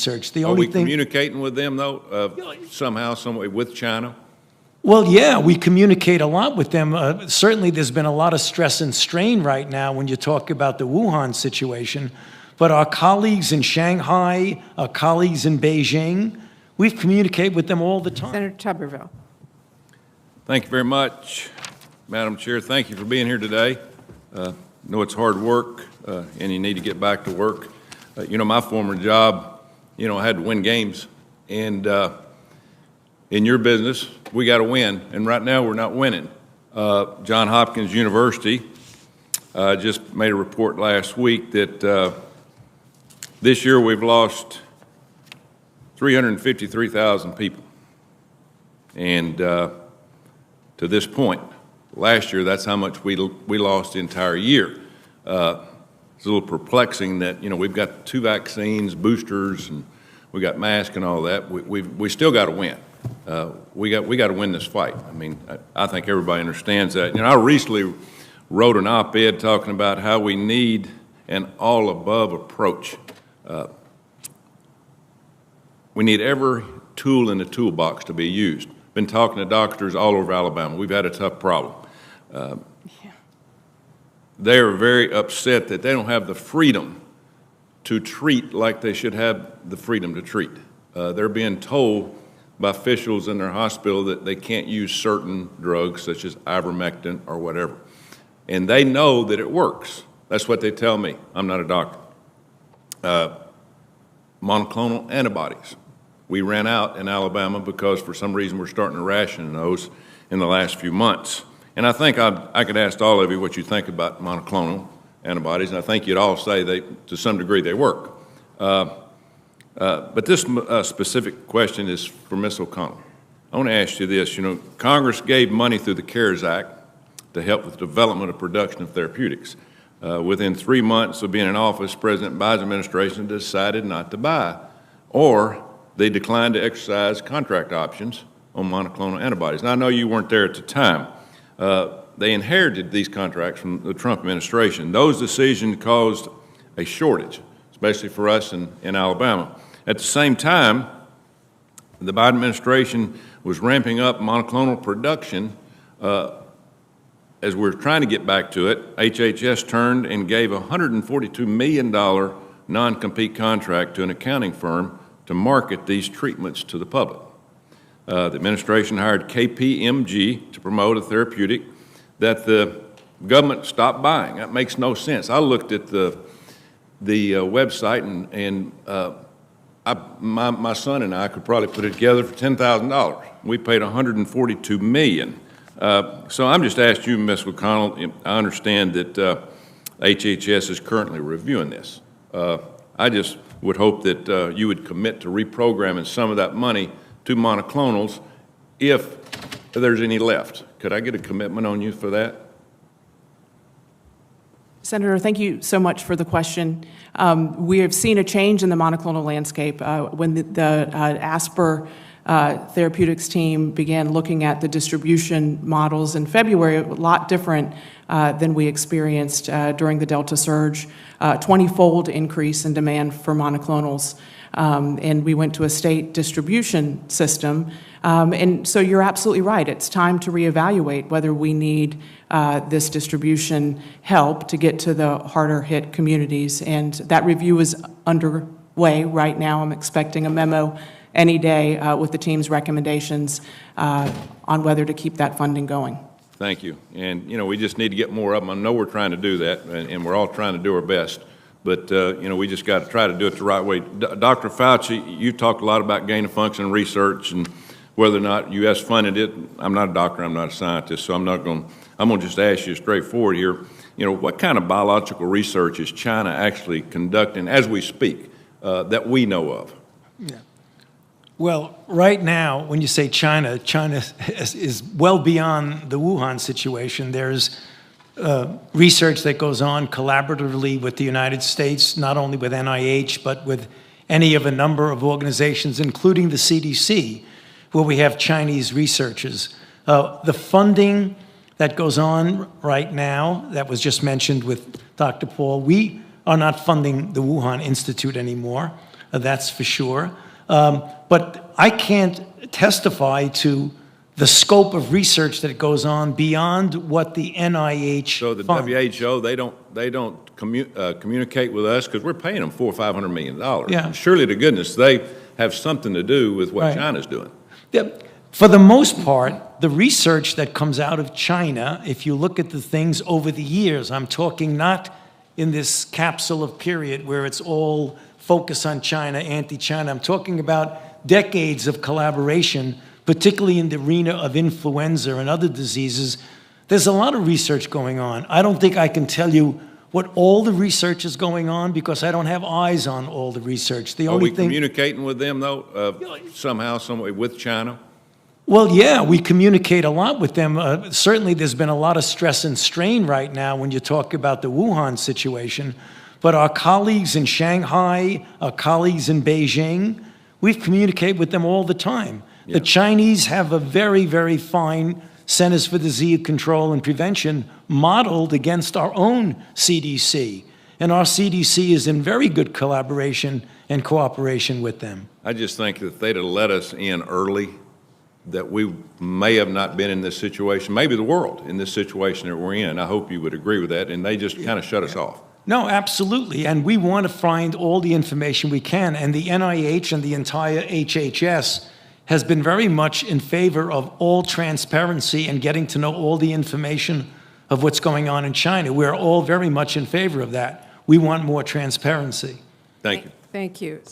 research. The Are only we thing. communicating with them, though, somehow, some way, with China? Well, yeah, we communicate a lot with them. Certainly, there's been a lot of stress and strain right now when you talk about the Wuhan situation. But our colleagues in Shanghai, our colleagues in Beijing, we communicate with them all the time. Senator Tuberville. Thank you very much, Madam Chair. Thank you for being here today. I know it's hard work, and you need to get back to work. You know, my former job, you know, I had to win games. And in your business, we got to win. And right now, we're not winning. Johns Hopkins University just made a report last week that this year we've lost 353,000 people. And to this point, last year, that's how much we lost the entire year. It's a little perplexing that, you know, we've got 2 vaccines, boosters, and we got masks and all that. We still got to win. We got to win this fight. I mean, I think everybody understands that. You know, I recently wrote an op-ed talking about how we need an all-above approach. We need every tool in the toolbox to be used. Been talking to doctors all over Alabama. We've had a tough problem. They are very upset that they don't have the freedom to treat like they should have the freedom to treat. They're being told by officials in their hospital that they can't use certain drugs such as ivermectin or whatever. And they know that it works. That's what they tell me. I'm not a doctor. Monoclonal antibodies. We ran out in Alabama because for some reason we're starting to ration those in the last few months. And I think I could ask all of you what you think about monoclonal antibodies, and I think you'd all say to some degree they work. But this specific question is for Ms. O'Connell. I want to ask you this. You know, Congress gave money through the CARES Act to help with the development of production of therapeutics. Within 3 months of being in office, President Biden's administration decided not to buy, or they declined to exercise contract options on monoclonal antibodies. Now, I know you weren't there at the time. They inherited these contracts from the Trump administration. Those decisions caused a shortage, especially for us in Alabama. At the same time, the Biden administration was ramping up monoclonal production. As we're trying to get back to it, HHS turned and gave a $142 million non-compete contract to an accounting firm to market these treatments to the public. The administration hired KPMG to promote a therapeutic that the government stopped buying. That makes no sense. I looked at the website, and my son and I could probably put it together for $10,000. We paid $142 million. So I'm just asking you, Ms. O'Connell, I understand that HHS is currently reviewing this. I just would hope that you would commit to reprogramming some of that money to monoclonals if there's any left. Could I get a commitment on you for that? Senator, thank you so much for the question. We have seen a change in the monoclonal landscape. When the ASPR therapeutics team began looking at the distribution models in February, a lot different than we experienced during the Delta surge, 20-fold increase in demand for monoclonals. And we went to a state distribution system. And so you're absolutely right. It's time to reevaluate whether we need this distribution help to get to the harder hit communities. And that review is underway right now. I'm expecting a memo any day with the team's recommendations on whether to keep that funding going. Thank you. And, you know, we just need to get more of them. I know we're trying to do that, and we're all trying to do our best. But, you know, we just got to try to do it the right way. Dr. Fauci, you talked a lot about gain-of-function research and whether or not U.S. funded it. I'm not a doctor. I'm not a scientist, so I'm going to just ask you straightforward here. You know, what kind of biological research is China actually conducting as we speak that we know of? Yeah. Well, right now, when you say China, China is well beyond the Wuhan situation. There's research that goes on collaboratively with the United States, not only with NIH, but with any of a number of organizations, including the CDC, where we have Chinese researchers. The funding that goes on right now, that was just mentioned with Dr. Paul, we are not funding the Wuhan Institute anymore. that's for sure. But I can't testify to the scope of research that goes on beyond what the NIH So the funds. WHO, they don't communicate with us because we're paying them $400 or $500 million. Yeah. Surely to goodness, they have something to do with what Right. China's doing. Yeah, for the most part, the research that comes out of China, if you look at the things over the years, I'm talking not in this capsule of period where it's all focus on China, anti-China. I'm talking about decades of collaboration, particularly in the arena of influenza and other diseases. There's a lot of research going on. I don't think I can tell you what all the research is going on because I don't have eyes on all the research. The Are only we thing, communicating with them, though, somehow, some way, with China? well, yeah, we communicate a lot with them. Certainly, there's been a lot of stress and strain right now when you talk about the Wuhan situation. But our colleagues in Shanghai, our colleagues in Beijing, we've communicated with them all the time. Yeah. The Chinese have a very, very fine Centers for Disease Control and Prevention modeled against our own CDC. And our CDC is in very good collaboration and cooperation with them. I just think that if they'd have let us in early, that we may have not been in this situation, maybe the world in this situation that we're in. I hope you would agree with that, and they just kind of shut us off. No, absolutely. And we want to find all the information we can. And the NIH and the entire HHS has been very much in favor of all transparency and getting to know all the information of what's going on in China. We're all very much in favor of that. We want more transparency. Thank you. Thank you.